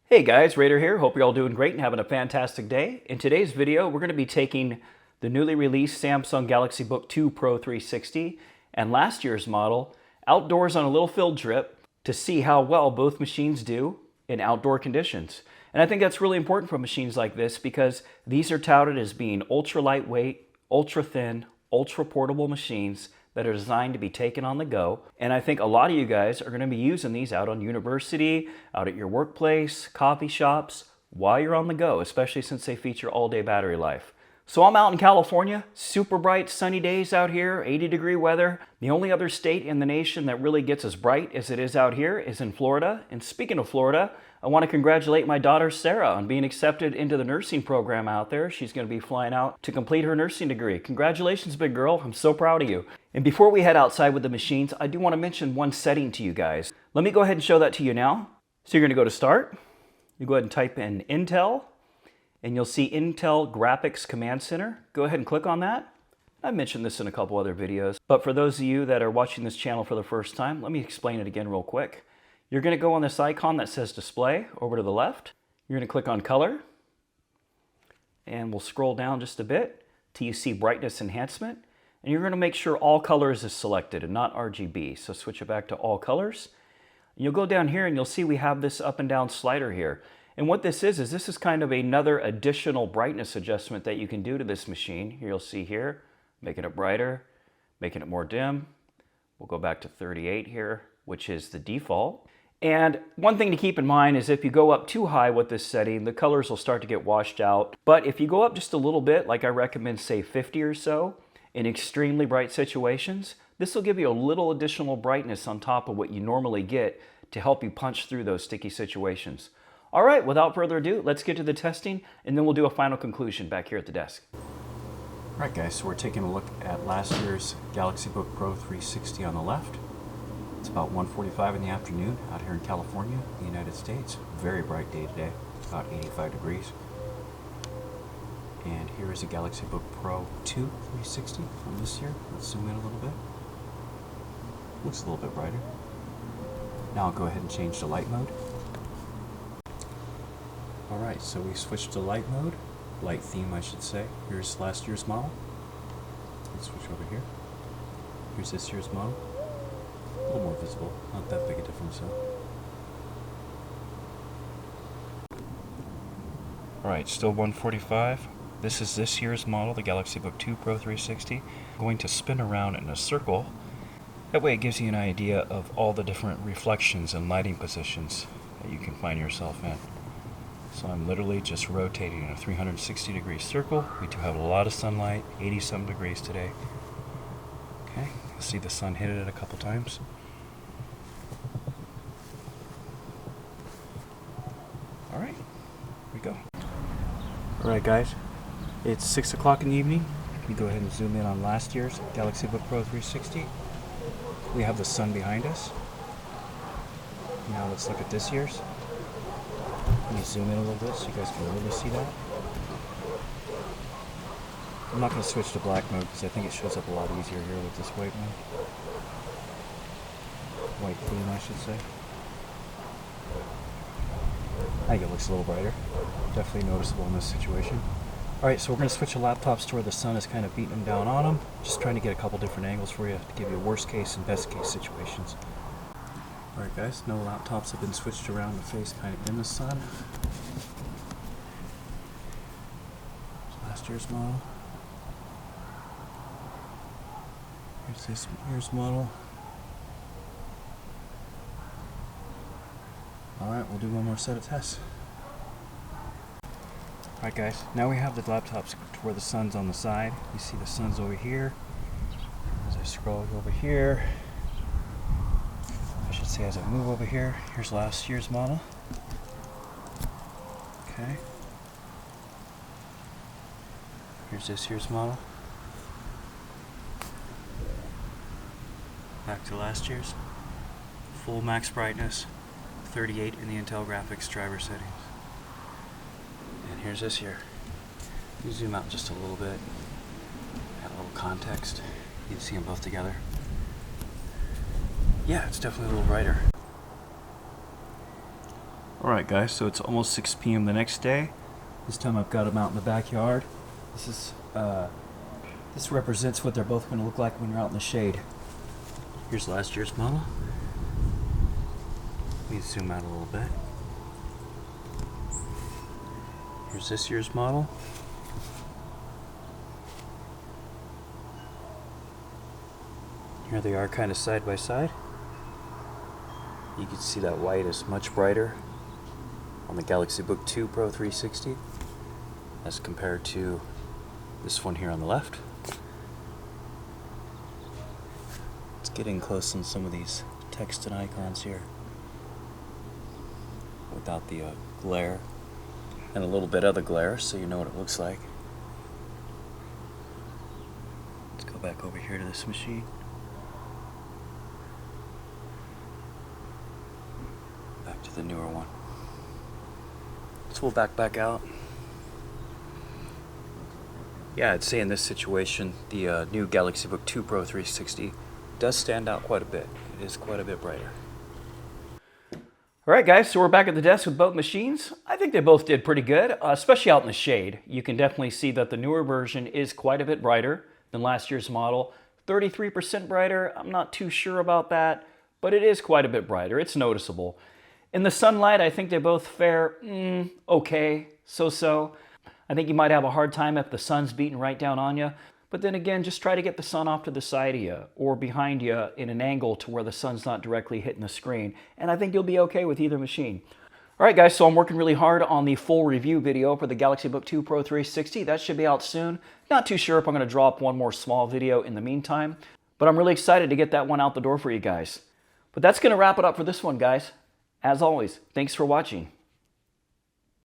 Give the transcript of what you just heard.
Hey guys, Raider here. Hope you're all doing great and having a fantastic day. In today's video, we're going to be taking the newly released Samsung Galaxy Book2 Pro 360 and last year's model outdoors on a little field trip to see how well both machines do in outdoor conditions. And I think that's really important for machines like this because these are touted as being ultra lightweight, ultra thin, ultra portable machines that are designed to be taken on the go. And I think a lot of you guys are going to be using these out on university, out at your workplace, coffee shops, while you're on the go, especially since they feature all-day battery life. So I'm out in California, super bright sunny days out here, 80-degree weather. The only other state in the nation that really gets as bright as it is out here is in Florida. And speaking of Florida, I want to congratulate my daughter Sarah on being accepted into the nursing program out there. She's going to be flying out to complete her nursing degree. Congratulations, big girl. I'm so proud of you. And before we head outside with the machines, I do want to mention one setting to you guys. Let me go ahead and show that to you now. So you're going to go to Start. You go ahead and type in Intel, and you'll see Intel Graphics Command Center. Go ahead and click on that. I've mentioned this in a couple other videos, but for those of you that are watching this channel for the first time, let me explain it again real quick. You're going to go on this icon that says Display over to the left. You're going to click on Color, and we'll scroll down just a bit till you see Brightness Enhancement, and you're going to make sure All Colors is selected and not RGB, so switch it back to All Colors. You'll go down here and you'll see we have this up and down slider here. And what this is kind of another additional brightness adjustment that you can do to this machine. Here you'll see here, making it brighter, making it more dim. We'll go back to 38 here, which is the default. And one thing to keep in mind is if you go up too high with this setting, the colors will start to get washed out. But if you go up just a little bit, like I recommend say 50 or so, in extremely bright situations, this will give you a little additional brightness on top of what you normally get to help you punch through those sticky situations. All right, without further ado, let's get to the testing and then we'll do a final conclusion back here at the desk. All right guys, so we're taking a look at last year's Galaxy Book Pro 360 on the left. It's about 1:45 in the afternoon out here in California, the United States. Very bright day today, about 85 degrees. And here is a Galaxy Book Pro 2 360 from this year. Let's zoom in a little bit. Looks a little bit brighter. Now I'll go ahead and change to light mode. Alright, so we switched to light mode. Light theme, I should say. Here's last year's model. Let's switch over here. Here's this year's model. A little more visible, not that big a difference though. Alright, still 145. This is this year's model, the Galaxy Book2 Pro 360. I'm going to spin around in a circle. That way it gives you an idea of all the different reflections and lighting positions that you can find yourself in. So I'm literally just rotating in a 360-degree circle. We do have a lot of sunlight, 80-some degrees today. Okay, you'll see the sun hit it a couple times. All right, here we go. All right, guys, it's 6 o'clock in the evening. Let me go ahead and zoom in on last year's Galaxy Book Pro 360. We have the sun behind us. Now let's look at this year's. Let me zoom in a little bit so you guys can really see that. I'm not going to switch to black mode because I think it shows up a lot easier here with this white mode. White theme, I should say. I think it looks a little brighter. Definitely noticeable in this situation. Alright, so we're going to switch the laptops to where the sun is kind of beating them down on them. Just trying to get a couple different angles for you to give you worst case and best case situations. Alright guys, no laptops have been switched around to face kind of in the sun. Last year's model. Here's this year's model. Alright, we'll do one more set of tests. Alright guys, now we have the laptops to where the sun's on the side. You see the sun's over here. As I scroll over here, I should say as I move over here, here's last year's model. Okay. Here's this year's model. Back to last year's. Full max brightness, 38 in the Intel graphics driver settings. And here's this year. You zoom out just a little bit, add a little context. You can see them both together. Yeah, it's definitely a little brighter. Alright guys, so it's almost 6 p.m. the next day. This time I've got them out in the backyard. This represents what they're both going to look like when you're out in the shade. Here's last year's model. Let me zoom out a little bit. Here's this year's model. Here they are kind of side by side. You can see that white is much brighter on the Galaxy Book2 Pro 360 as compared to this one here on the left. Let's get in close on some of these text and icons here without the glare, and a little bit of the glare so you know what it looks like. Let's go back over here to this machine. Back to the newer one. So we'll back out. Yeah, I'd say in this situation, the new Galaxy Book2 Pro 360 does stand out quite a bit. It is quite a bit brighter. All right, guys, so we're back at the desk with both machines. I think they both did pretty good, especially out in the shade. You can definitely see that the newer version is quite a bit brighter than last year's model. 33% brighter, I'm not too sure about that, but it is quite a bit brighter. It's noticeable. In the sunlight, I think they both fare okay, so-so. I think you might have a hard time if the sun's beating right down on you. But then again, just try to get the sun off to the side of you or behind you in an angle to where the sun's not directly hitting the screen. And I think you'll be okay with either machine. All right, guys, so I'm working really hard on the full review video for the Galaxy Book2 Pro 360. That should be out soon. Not too sure if I'm going to drop one more small video in the meantime, but I'm really excited to get that one out the door for you guys. But that's going to wrap it up for this one, guys. As always, thanks for watching.